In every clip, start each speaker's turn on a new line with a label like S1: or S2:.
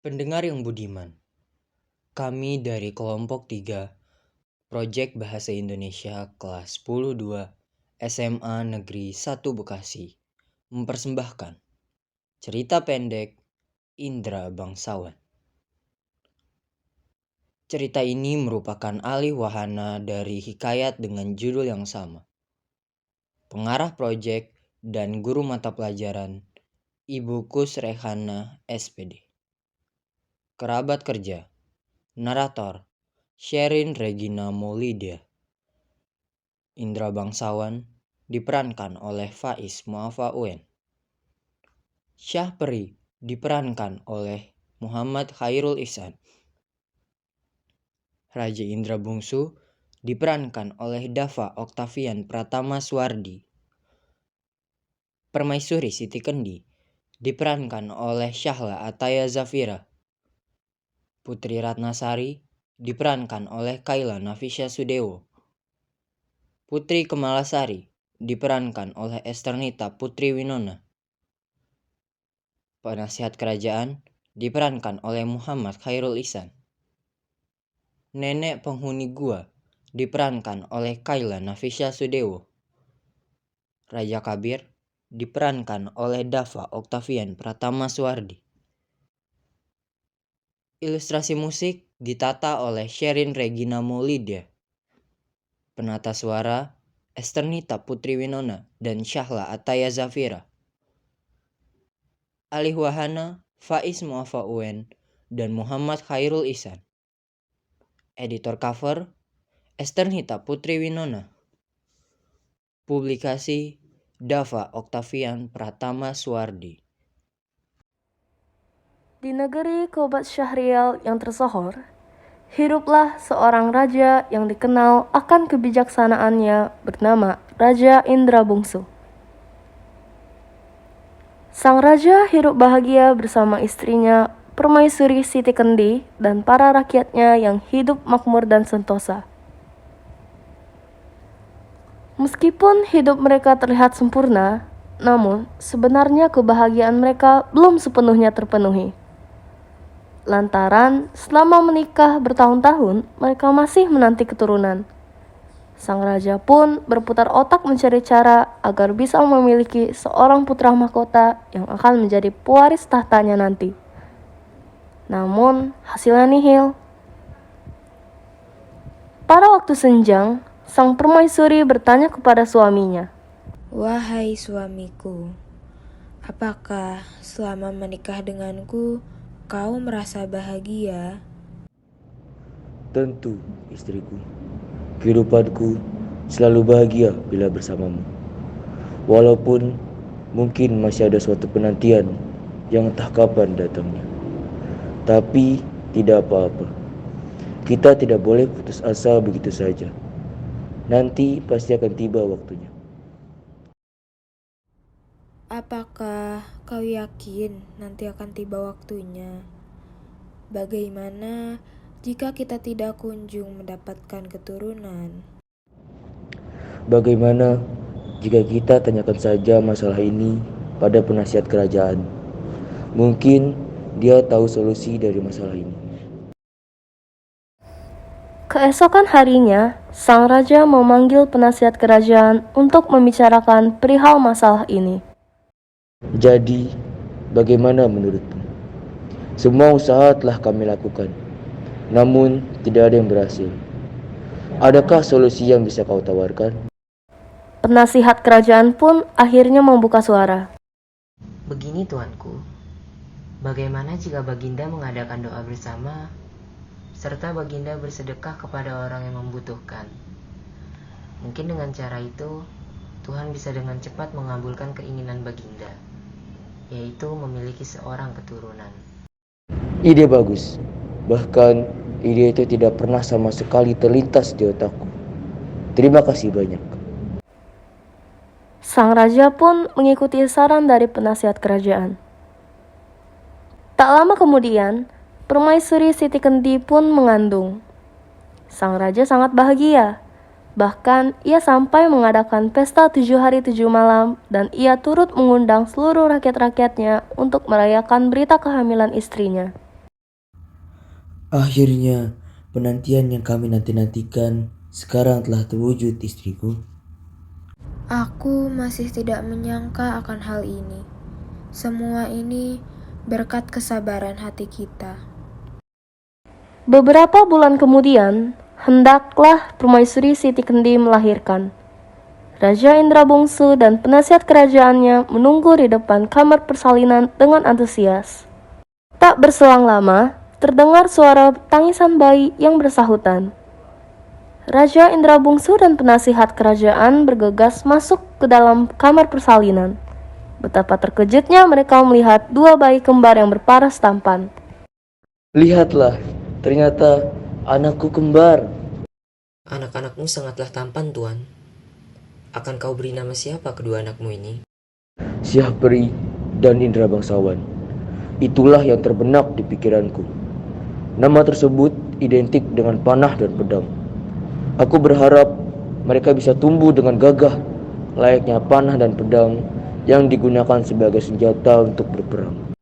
S1: Pendengar yang budiman, kami dari kelompok 3 Proyek Bahasa Indonesia kelas 10-2 SMA Negeri 1 Bekasi mempersembahkan cerita pendek Indra Bangsawan. Cerita ini merupakan alih wahana dari hikayat dengan judul yang sama. Pengarah proyek dan guru mata pelajaran Ibu Kus Rehana SPD. Kerabat kerja, narator Sherin Regina Maulidia. Indra Bangsawan diperankan oleh Faiz Muafa UN. Syahperi diperankan oleh Muhammad Khairul Ihsan. Raja Indra Bungsu diperankan oleh Dava Oktavian Pratama Suwardi. Permaisuri Siti Kendi diperankan oleh Syahla Ataya Zafira. Putri Ratnasari diperankan oleh Kaila Nafisya Sudewo. Putri Kemalasari diperankan oleh Esternita Putri Winona. Penasihat kerajaan diperankan oleh Muhammad Khairul Ihsan. Nenek penghuni gua diperankan oleh Kaila Nafisya Sudewo. Raja Kabir diperankan oleh Dava Oktavian Pratama Suwardi. Ilustrasi musik ditata oleh Sherin Regina Maulidia. Penata suara Esternita Putri Winona dan Syahla Ataya Zafira. Alih wahana Faiz Muafa UN dan Muhammad Khairul Ihsan. Editor cover Esternita Putri Winona. Publikasi Dava Oktavian Pratama Suwardi.
S2: Di negeri Kobat Syahrial yang tersohor, hiduplah seorang raja yang dikenal akan kebijaksanaannya bernama Raja Indra Bungsu. Sang raja hidup bahagia bersama istrinya, Permaisuri Siti Kendi, dan para rakyatnya yang hidup makmur dan sentosa. Meskipun hidup mereka terlihat sempurna, namun sebenarnya kebahagiaan mereka belum sepenuhnya terpenuhi. Lantaran selama menikah bertahun-tahun, mereka masih menanti keturunan. Sang raja pun berputar otak mencari cara agar bisa memiliki seorang putra mahkota yang akan menjadi pewaris tahtanya nanti. Namun, hasilnya nihil. Pada waktu senjang, sang permaisuri bertanya kepada suaminya,
S3: "Wahai suamiku, apakah selama menikah denganku kau merasa bahagia?"
S4: Tentu, istriku. Kehidupanku selalu bahagia bila bersamamu. Walaupun mungkin masih ada suatu penantian yang entah kapan datangnya. Tapi tidak apa-apa. Kita tidak boleh putus asa begitu saja. Nanti pasti akan tiba waktunya.
S3: Apakah kau yakin nanti akan tiba waktunya? Bagaimana jika kita tidak kunjung mendapatkan keturunan?
S4: Bagaimana jika kita tanyakan saja masalah ini pada penasihat kerajaan? Mungkin dia tahu solusi dari masalah ini.
S2: keesokan harinya, sang raja memanggil penasihat kerajaan untuk membicarakan perihal masalah ini.
S4: Jadi, bagaimana menurutmu? Semua usaha telah kami lakukan, namun tidak ada yang berhasil. Adakah solusi yang bisa kau tawarkan?
S2: Penasihat kerajaan pun akhirnya membuka suara.
S5: Begini tuanku, bagaimana jika Baginda mengadakan doa bersama, serta Baginda bersedekah kepada orang yang membutuhkan? Mungkin dengan cara itu, Tuhan bisa dengan cepat mengabulkan keinginan Baginda, yaitu memiliki seorang keturunan.
S4: Ide bagus. Bahkan, ide itu tidak pernah sama sekali terlintas di otakku. Terima kasih banyak.
S2: Sang raja pun mengikuti saran dari penasihat kerajaan. Tak lama kemudian, Permaisuri Siti Kendi pun mengandung. Sang raja sangat bahagia. Bahkan ia sampai mengadakan pesta 7 hari 7 malam dan ia turut mengundang seluruh rakyat-rakyatnya untuk merayakan berita kehamilan istrinya.
S4: Akhirnya, penantian yang kami nanti-nantikan sekarang telah terwujud, istriku.
S3: Aku masih tidak menyangka akan hal ini. Semua ini berkat kesabaran hati kita.
S2: Beberapa bulan kemudian, hendaklah Permaisuri Siti Kendi melahirkan. Raja Indra Bungsu dan penasihat kerajaannya menunggu di depan kamar persalinan dengan antusias. Tak berselang lama, terdengar suara tangisan bayi yang bersahutan. Raja Indra Bungsu dan penasihat kerajaan bergegas masuk ke dalam kamar persalinan. Betapa terkejutnya mereka melihat dua bayi kembar yang berparas tampan.
S4: Lihatlah, ternyata anakku kembar.
S5: Anak-anakmu sangatlah tampan, Tuan. Akan kau beri nama siapa kedua anakmu ini?
S4: Syahpri dan Indra Bangsawan. Itulah yang terbenak di pikiranku. Nama tersebut identik dengan panah dan pedang. Aku berharap mereka bisa tumbuh dengan gagah, layaknya panah dan pedang yang digunakan sebagai senjata untuk berperang.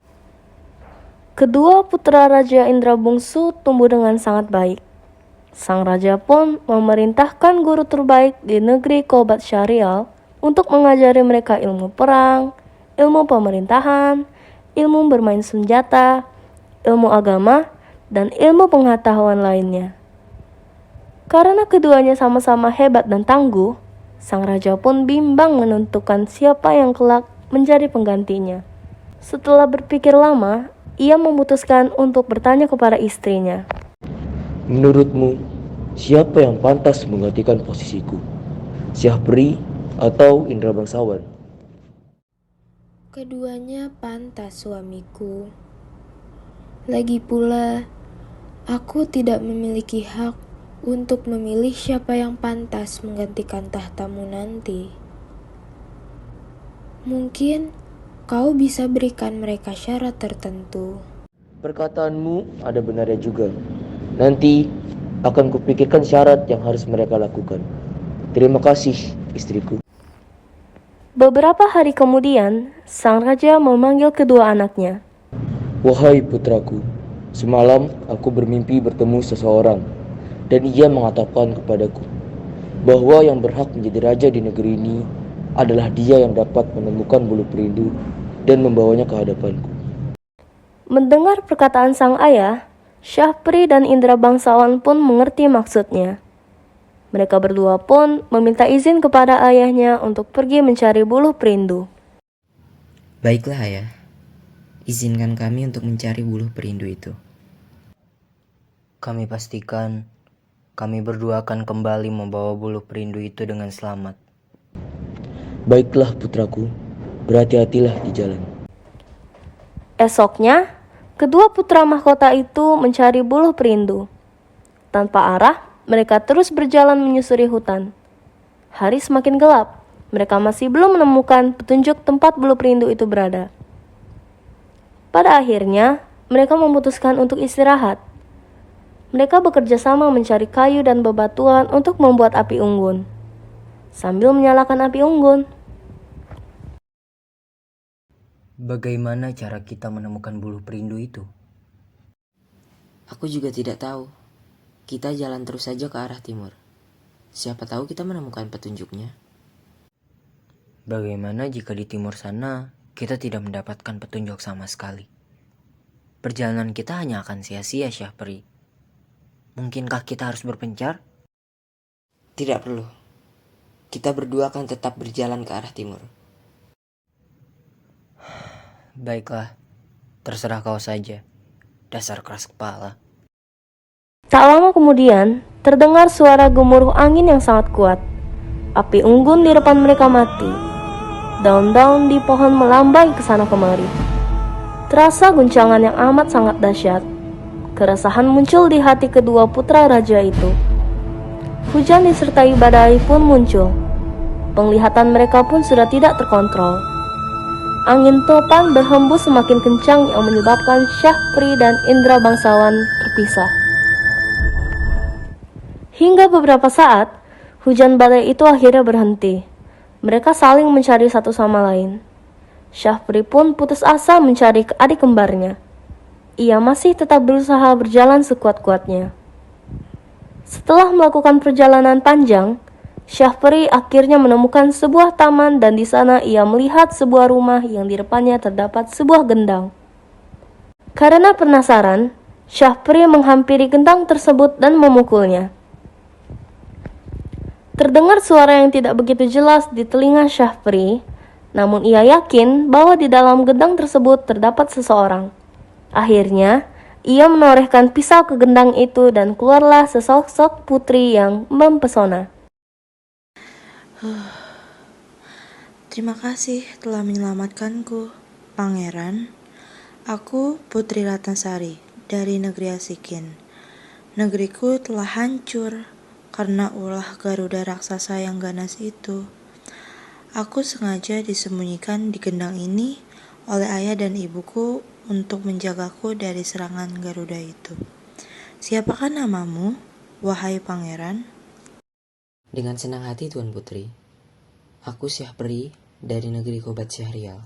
S2: Kedua putra Raja Indra Bungsu tumbuh dengan sangat baik. Sang raja pun memerintahkan guru terbaik di negeri Kobat Syarial untuk mengajari mereka ilmu perang, ilmu pemerintahan, ilmu bermain senjata, ilmu agama, dan ilmu pengetahuan lainnya. Karena keduanya sama-sama hebat dan tangguh, sang raja pun bimbang menentukan siapa yang kelak menjadi penggantinya. Setelah berpikir lama, ia memutuskan untuk bertanya kepada istrinya.
S4: Menurutmu, siapa yang pantas menggantikan posisiku? Syahpri atau Indra Bangsawan?
S3: Keduanya pantas, suamiku. Lagi pula, aku tidak memiliki hak untuk memilih siapa yang pantas menggantikan tahtamu nanti. Mungkin kau bisa berikan mereka syarat tertentu.
S4: Perkataanmu ada benarnya juga. Nanti akan kupikirkan syarat yang harus mereka lakukan. Terima kasih, istriku.
S2: Beberapa hari kemudian, sang raja memanggil kedua anaknya.
S4: Wahai putraku, semalam aku bermimpi bertemu seseorang, dan ia mengatakan kepadaku bahwa yang berhak menjadi raja di negeri ini adalah dia yang dapat menemukan bulu perindu dan membawanya ke hadapanku.
S2: Mendengar perkataan sang ayah, Syahpri dan Indra Bangsawan pun mengerti maksudnya. Mereka berdua pun meminta izin kepada ayahnya untuk pergi mencari bulu perindu.
S5: Baiklah, Ayah. Izinkan kami untuk mencari buluh perindu itu.
S1: Kami pastikan kami berdua akan kembali membawa buluh perindu itu dengan selamat.
S4: Baiklah putraku, berhati-hatilah di jalan.
S2: Esoknya, kedua putra mahkota itu mencari buluh perindu. Tanpa arah, mereka terus berjalan menyusuri hutan. Hari semakin gelap, mereka masih belum menemukan petunjuk tempat bulu perindu itu berada. Pada akhirnya, mereka memutuskan untuk istirahat. Mereka bekerja sama mencari kayu dan bebatuan untuk membuat api unggun. Sambil menyalakan api unggun,
S1: Bagaimana cara kita menemukan buluh perindu itu?
S5: Aku juga tidak tahu. Kita jalan terus saja ke arah timur. Siapa tahu kita menemukan petunjuknya.
S1: Bagaimana jika di timur sana kita tidak mendapatkan petunjuk sama sekali? Perjalanan kita hanya akan sia-sia, Syahpri. Mungkinkah kita harus berpencar?
S5: Tidak perlu. Kita berdua akan tetap berjalan ke arah timur.
S1: Baiklah, terserah kau saja. Dasar keras kepala.
S2: tak lama kemudian terdengar suara gemuruh angin yang sangat kuat. Api unggun di depan mereka mati. Daun-daun di pohon melambai ke sana kemari. Terasa guncangan yang amat sangat dahsyat. Keresahan muncul di hati kedua putra raja itu. Hujan disertai badai pun muncul. Penglihatan mereka pun sudah tidak terkontrol. Angin topan berhembus semakin kencang yang menyebabkan Syahpri dan Indra Bangsawan terpisah. Hingga beberapa saat, hujan badai itu akhirnya berhenti. Mereka saling mencari satu sama lain. Syahpri pun putus asa mencari adik kembarnya. ia masih tetap berusaha berjalan sekuat-kuatnya. Setelah melakukan perjalanan panjang, Syahperi akhirnya menemukan sebuah taman dan di sana ia melihat sebuah rumah yang di depannya terdapat sebuah gendang. Karena penasaran, Syahperi menghampiri gendang tersebut dan memukulnya. Terdengar suara yang tidak begitu jelas di telinga Syahperi, namun ia yakin bahwa di dalam gendang tersebut terdapat seseorang. Akhirnya, ia menorehkan pisau ke gendang itu dan keluarlah sesosok putri yang mempesona.
S6: Terima kasih telah menyelamatkanku, Pangeran. Aku Putri Ratnasari dari negeri Asikin. Negeriku telah hancur karena ulah Garuda raksasa yang ganas itu. Aku sengaja disembunyikan di gendang ini oleh ayah dan ibuku untuk menjagaku dari serangan Garuda itu. Siapakah namamu, wahai pangeran?
S5: Dengan senang hati Tuan Putri, aku Syahperi dari negeri Kobat Syahrial.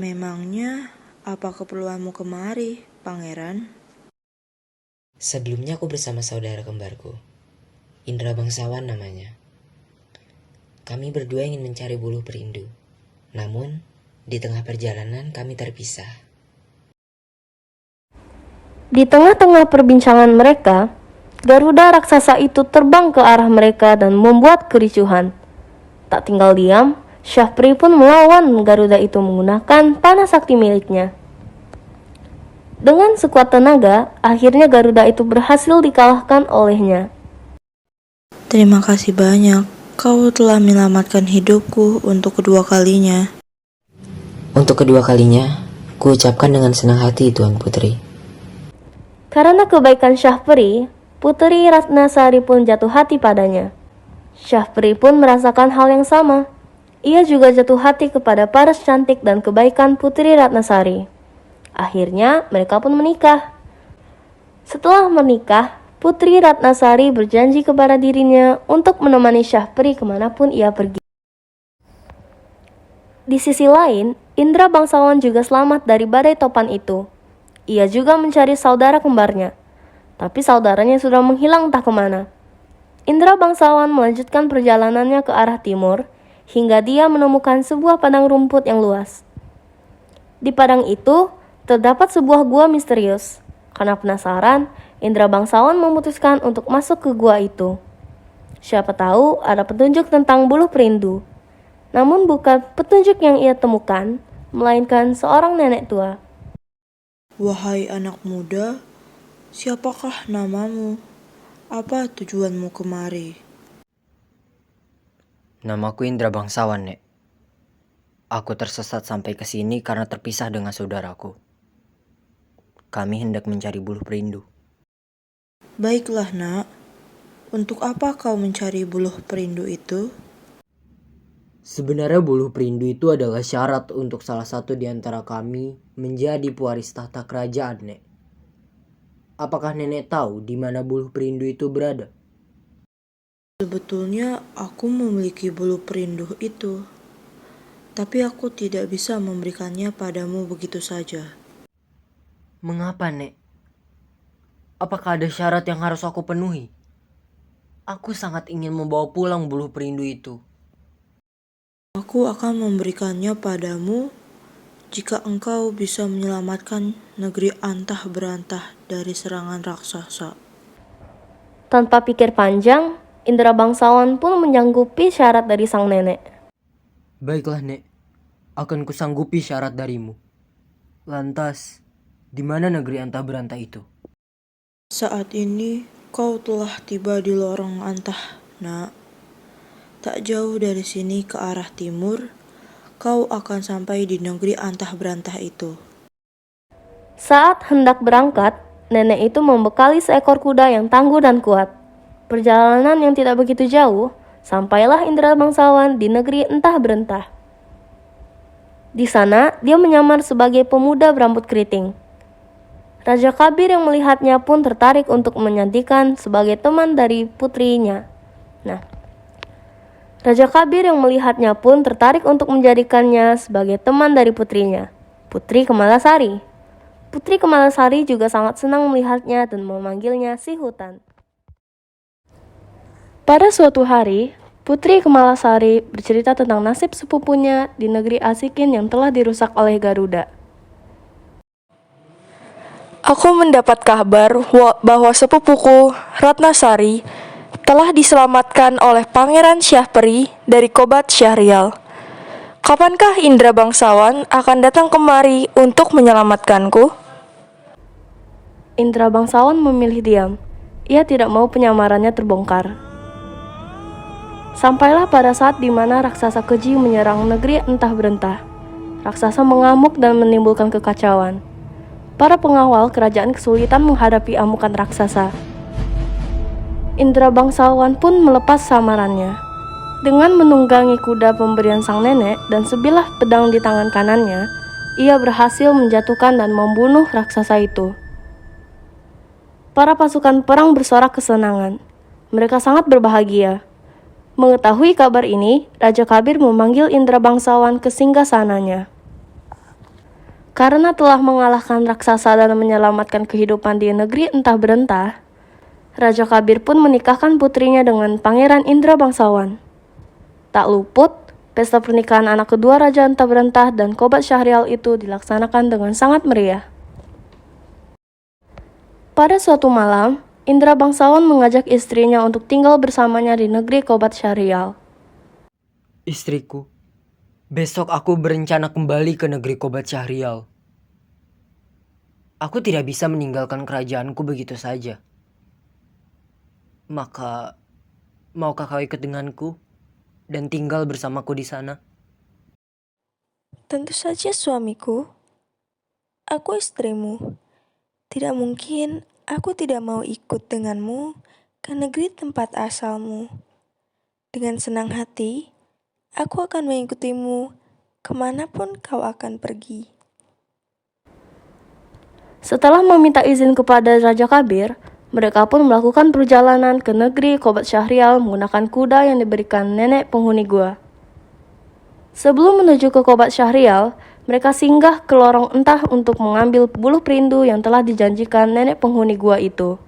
S6: Memangnya apa keperluanmu kemari, pangeran?
S5: Sebelumnya aku bersama saudara kembarku, Indra Bangsawan namanya. Kami berdua ingin mencari buluh perindu. Namun, di tengah perjalanan kami terpisah.
S2: Di tengah-tengah perbincangan mereka, Garuda raksasa itu terbang ke arah mereka dan membuat kericuhan. Tak tinggal diam, Syahperi pun melawan Garuda itu menggunakan panah sakti miliknya. Dengan sekuat tenaga, akhirnya Garuda itu berhasil dikalahkan olehnya.
S6: Terima kasih banyak. Kau telah menyelamatkan hidupku untuk kedua kalinya.
S5: Untuk kedua kalinya, ku ucapkan dengan senang hati Tuan Putri.
S2: Karena kebaikan Syahperi, Putri Ratnasari pun jatuh hati padanya. Syahperi pun merasakan hal yang sama. Ia juga jatuh hati kepada paras cantik dan kebaikan Putri Ratnasari. Akhirnya mereka pun menikah. Setelah menikah, Putri Ratnasari berjanji kepada dirinya untuk menemani Syahperi kemanapun ia pergi. Di sisi lain, Indra Bangsawan juga selamat dari badai topan itu. Ia juga mencari saudara kembarnya, tapi saudaranya sudah menghilang entah kemana. Indra Bangsawan melanjutkan perjalanannya ke arah timur, hingga dia menemukan sebuah padang rumput yang luas. Di padang itu, terdapat sebuah gua misterius. Karena penasaran, Indra Bangsawan memutuskan untuk masuk ke gua itu. Siapa tahu ada petunjuk tentang buluh perindu. Namun bukan petunjuk yang ia temukan, melainkan seorang nenek tua.
S6: Wahai anak muda, siapakah namamu? Apa tujuanmu kemari?
S1: Namaku Indra Bangsawan, Nek. Aku tersesat sampai ke sini karena terpisah dengan saudaraku. Kami hendak mencari buluh perindu.
S6: Baiklah, Nak. Untuk apa kau mencari buluh perindu itu?
S1: Sebenarnya buluh perindu itu adalah syarat untuk salah satu di antara kami menjadi pewaris tahta kerajaan, Nek. Apakah Nenek tahu di mana buluh perindu itu berada?
S6: Sebetulnya aku memiliki buluh perindu itu, tapi aku tidak bisa memberikannya padamu begitu saja.
S1: Mengapa, Nek? Apakah ada syarat yang harus aku penuhi? Aku sangat ingin membawa pulang buluh perindu itu.
S6: Aku akan memberikannya padamu jika engkau bisa menyelamatkan negeri antah berantah dari serangan raksasa.
S2: Tanpa pikir panjang, Indra Bangsawan pun menyanggupi syarat dari sang nenek.
S1: Baiklah, Nek. Akan kusanggupi syarat darimu. Lantas, di mana negeri antah berantah itu?
S6: Saat ini kau telah tiba di lorong antah, Nak. Tak jauh dari sini ke arah timur, kau akan sampai di negeri antah berantah itu.
S2: Saat hendak berangkat, nenek itu membekali seekor kuda yang tangguh dan kuat. Perjalanan yang tidak begitu jauh, sampailah Indra Bangsawan di negeri entah berentah. Di sana, dia menyamar sebagai pemuda berambut keriting. Raja Kabir yang melihatnya pun tertarik untuk menyantikan sebagai teman dari putrinya. Raja Kabir yang melihatnya pun tertarik untuk menjadikannya sebagai teman dari putrinya, Putri Kemalasari. Putri Kemalasari juga sangat senang melihatnya dan memanggilnya si hutan. Pada suatu hari, Putri Kemalasari bercerita tentang nasib sepupunya di negeri Asikin yang telah dirusak oleh Garuda. Aku mendapat kabar bahwa sepupuku, Ratnasari, telah diselamatkan oleh Pangeran Syahperi dari Kobat Syahrial. Kapankah Indra Bangsawan akan datang kemari untuk menyelamatkanku? Indra Bangsawan memilih diam. Ia tidak mau penyamarannya terbongkar. Sampailah pada saat di mana raksasa keji menyerang negeri entah berentah. Raksasa mengamuk dan menimbulkan kekacauan. Para pengawal kerajaan kesulitan menghadapi amukan raksasa. Indra Bangsawan pun melepas samarannya. Dengan menunggangi kuda pemberian sang nenek dan sebilah pedang di tangan kanannya, ia berhasil menjatuhkan dan membunuh raksasa itu. Para pasukan perang bersorak kesenangan. Mereka sangat berbahagia. Mengetahui kabar ini, Raja Kabir memanggil Indra Bangsawan ke singgasananya. Karena telah mengalahkan raksasa dan menyelamatkan kehidupan di negeri entah berentah, Raja Kabir pun menikahkan putrinya dengan Pangeran Indra Bangsawan. Tak luput, pesta pernikahan anak kedua Raja entah berentah dan Kobat Syahrial itu dilaksanakan dengan sangat meriah. Pada suatu malam, Indra Bangsawan mengajak istrinya untuk tinggal bersamanya di negeri Kobat Syahrial.
S1: Istriku, besok aku berencana kembali ke negeri Kobat Syahrial. Aku tidak bisa meninggalkan kerajaanku begitu saja. Maka, maukah kau ikut denganku dan tinggal bersamaku di sana?
S6: Tentu saja suamiku. Aku istrimu. Tidak mungkin aku tidak mau ikut denganmu ke negeri tempat asalmu. Dengan senang hati, aku akan mengikutimu kemanapun kau akan pergi.
S2: Setelah meminta izin kepada Raja Kabir, mereka pun melakukan perjalanan ke negeri Kobat Syahrial menggunakan kuda yang diberikan nenek penghuni gua. Sebelum menuju ke Kobat Syahrial, mereka singgah ke lorong entah untuk mengambil buluh perindu yang telah dijanjikan nenek penghuni gua itu.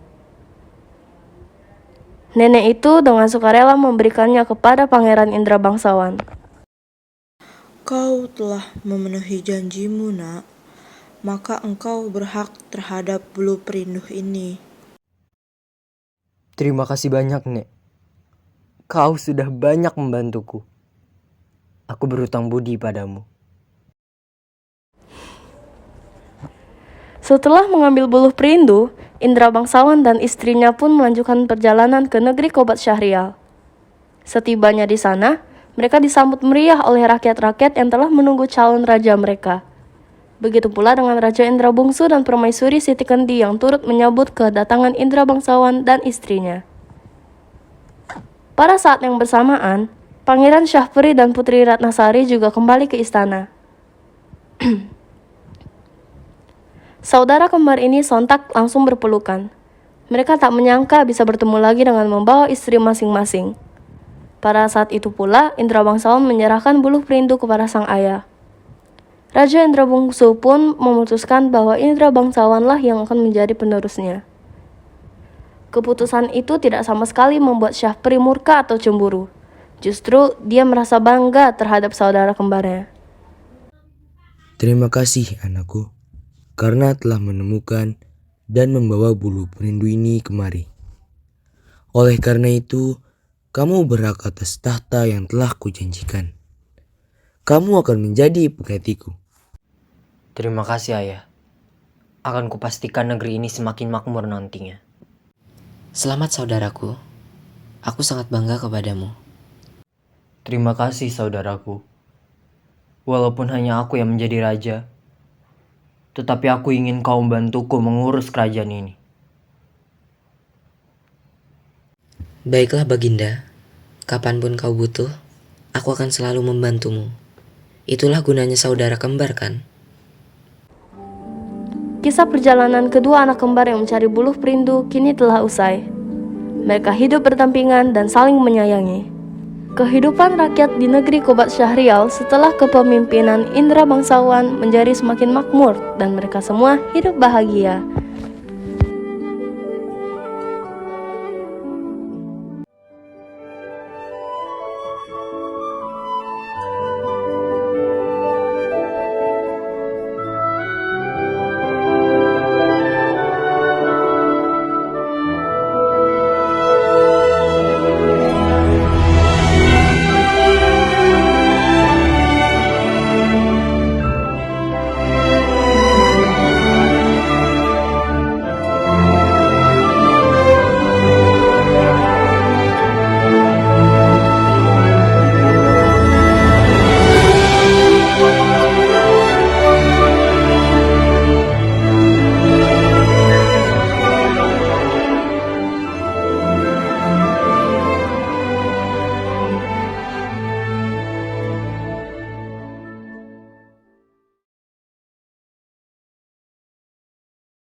S2: Nenek itu dengan sukarela memberikannya kepada Pangeran Indra Bangsawan.
S6: Kau telah memenuhi janjimu, nak. Maka engkau berhak terhadap bulu perinduh ini.
S1: Terima kasih banyak, Nek. Kau sudah banyak membantuku. Aku berhutang budi padamu.
S2: Setelah mengambil buluh perindu, Indra Bangsawan dan istrinya pun melanjutkan perjalanan ke negeri Kobat Syahrial. Setibanya di sana, mereka disambut meriah oleh rakyat-rakyat yang telah menunggu calon raja mereka. Begitu pula dengan Raja Indra Bungsu dan Permaisuri Siti Kendi yang turut menyambut kedatangan Indra Bangsawan dan istrinya. Pada saat yang bersamaan, Pangeran Syahperi dan Putri Ratnasari juga kembali ke istana. Saudara kembar ini sontak langsung berpelukan. Mereka tak menyangka bisa bertemu lagi dengan membawa istri masing-masing. Pada saat itu pula, Indra Bangsawan menyerahkan buluh perindu kepada sang ayah. Raja Indra Bungsu pun memutuskan bahwa Indra Bangsawanlah yang akan menjadi penerusnya. Keputusan itu tidak sama sekali membuat Syahperi murka atau cemburu. Justru dia merasa bangga terhadap saudara kembarnya.
S4: Terima kasih anakku, karena telah menemukan dan membawa bulu perindu ini kemari. Oleh karena itu, kamu berhak atas tahta yang telah kujanjikan. Kamu akan menjadi penggantiku.
S1: Terima kasih, Ayah. Akan kupastikan negeri ini semakin makmur nantinya.
S5: Selamat saudaraku. Aku sangat bangga kepadamu.
S1: Terima kasih, saudaraku. Walaupun hanya aku yang menjadi raja, tetapi aku ingin kau membantuku mengurus kerajaan ini.
S5: Baiklah Baginda, kapanpun kau butuh, aku akan selalu membantumu. Itulah gunanya saudara kembar kan?
S2: Kisah perjalanan kedua anak kembar yang mencari buluh perindu kini telah usai. Mereka hidup berdampingan dan saling menyayangi. Kehidupan rakyat di negeri Kobat Syahrial setelah kepemimpinan Indra Bangsawan menjadi semakin makmur dan mereka semua hidup bahagia.